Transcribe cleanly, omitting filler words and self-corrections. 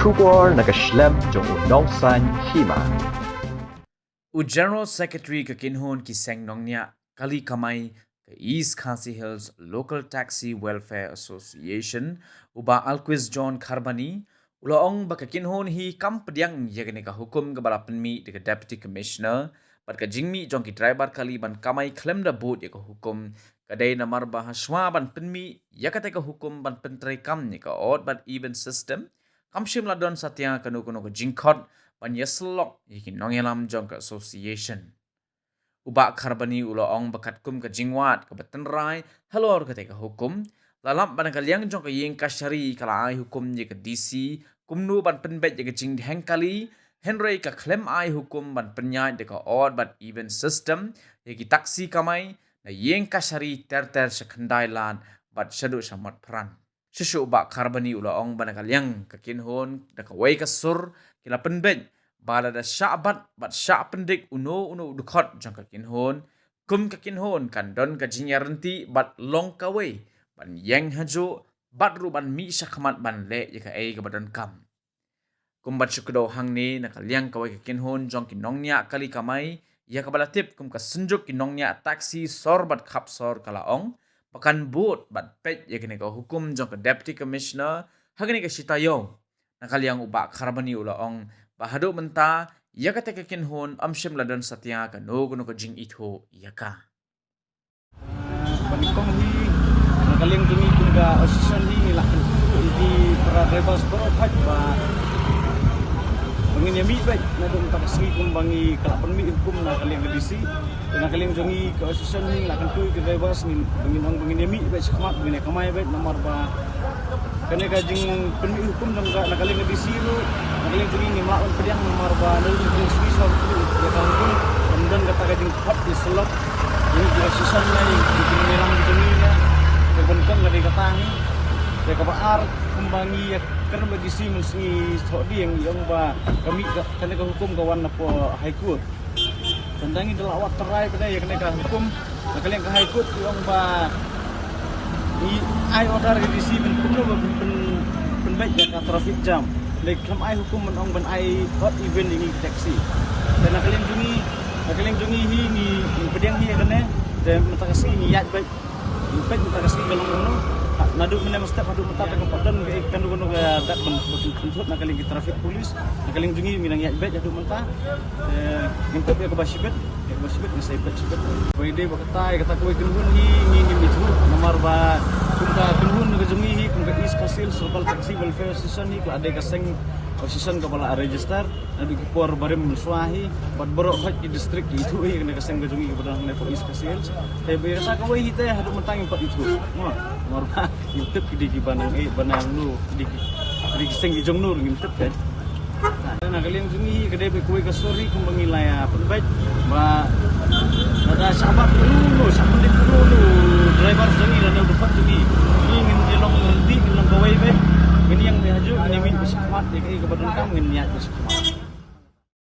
Shubor nakaslem jong unongsan hima. General Secretary ka kinhon ki seng nongnya kali kamay ka East Khasi Hills Local Taxi Welfare Association uba Alquiz John Kharbani ulaong baka kinhon hi kampdyang yagane ka hukum ka balapan mi de ka Deputy Commissioner bat ka jingmi jong ki driver kali ban kamay klem da boat ya ka hukum kadai na marba haswa ban penmi yakate ka hukum ban pentrai kam ni ka odd but even system kamshim ladon satya kanu ka jingkot ban yaslok yikin nongelam jong ka association uba Kharbani ulaong bakat kum ka jingwat ka batenrai halor ka ka hukum lalam ban ka liang jong ka yeng kashari kala ai hukum ye ka DC kumnu ban penbet ye ka jing hengkali Henry ka klem ai hukum ban penyai de ka odd but even system ye ki taksi kamai na yeng kashari ter sekendai lan bat shadu samat peran Shishu uba Kharbani ulaong ban ka liang ka kinhon da ka wei ka sur kila penbet bala da sya'bat bat sya' pendik uno dukot jang ka kinhon kum ka kinhon kan don ka jinyarenti bat long ka wei ban yang hajo bat ru ban mi syakmat ban le ye ka ei ka badan kam kum bat syukdo hang ni na ka liang ka wei ka kinhon jong kinongnya kali kamai ya ka balatip kum ka senjuk kinongnya taksi sor bat khap sor kalaong pakan boat bat pet ye ka hukum jong ka Deputy Commissioner hagani ka sitayong na kaliang uba Kharbani ulaong bahado menta yaka teka kinhon amshim ladon satya ka no ka jing itho yaka panikong hi nagaling dumi kunga association hi lakan di para rebels pro fight ba bangin yami ba na dong taksi kung bangi kalapan mi hukum na kaling DC nagaling dungi ka association hi lakan tu ke rebels ni bangin yami ba sikmat bangin kamay ba nomor ba kene ka jing penmi hukum nang nagaling DC lu nagaling dungi ni mlaon pediang nomor ba lu jing swisor tu ya kan kemudian kata ka jing hot di selop ini juga sisanya yang merang dungi ya kebenkan dari katangi ya ka baar kumbangi ya karena bagi si mensi sodi yang ba kami kene ka hukum kawan apa high court tendangi delawat terai pada ya kene ka hukum nagaling ka high court yang ba ai order di DC ben baik ya traffic jam lek kam ai hukum menong ben ai hot event ini taxi dan nagaling dungi hi ni pedang hi kene dan mentakasi ni yat baik impet mentakasi galong uno nadu mena mesti padu mata ka padan ke kan duno ga dak bentuk nagaling ki traffic police nagaling dungi minang yat baik adu menta impet ya ke basibet ni saya basibet pwede bakatai kata ko kinhun hi ni mitu nomor ba kumka kinhun ga dungi hi kumka East Khasi Hills Local Taxi Welfare Association hi ade ka seng association ka pala register nadu ki por barem muswahi bat borok hak di district itu hi kena ka seng ga dungi ka padang ne East Khasi Hills te be rasa ka wei hite hadu mentang impat itu nomor ba YouTube di banang banang nu di seng di jongnur ngintep kan nah kalian dungi ka de kuwi ka sorry kung mangilaya penbaik ba ada sahabat dulu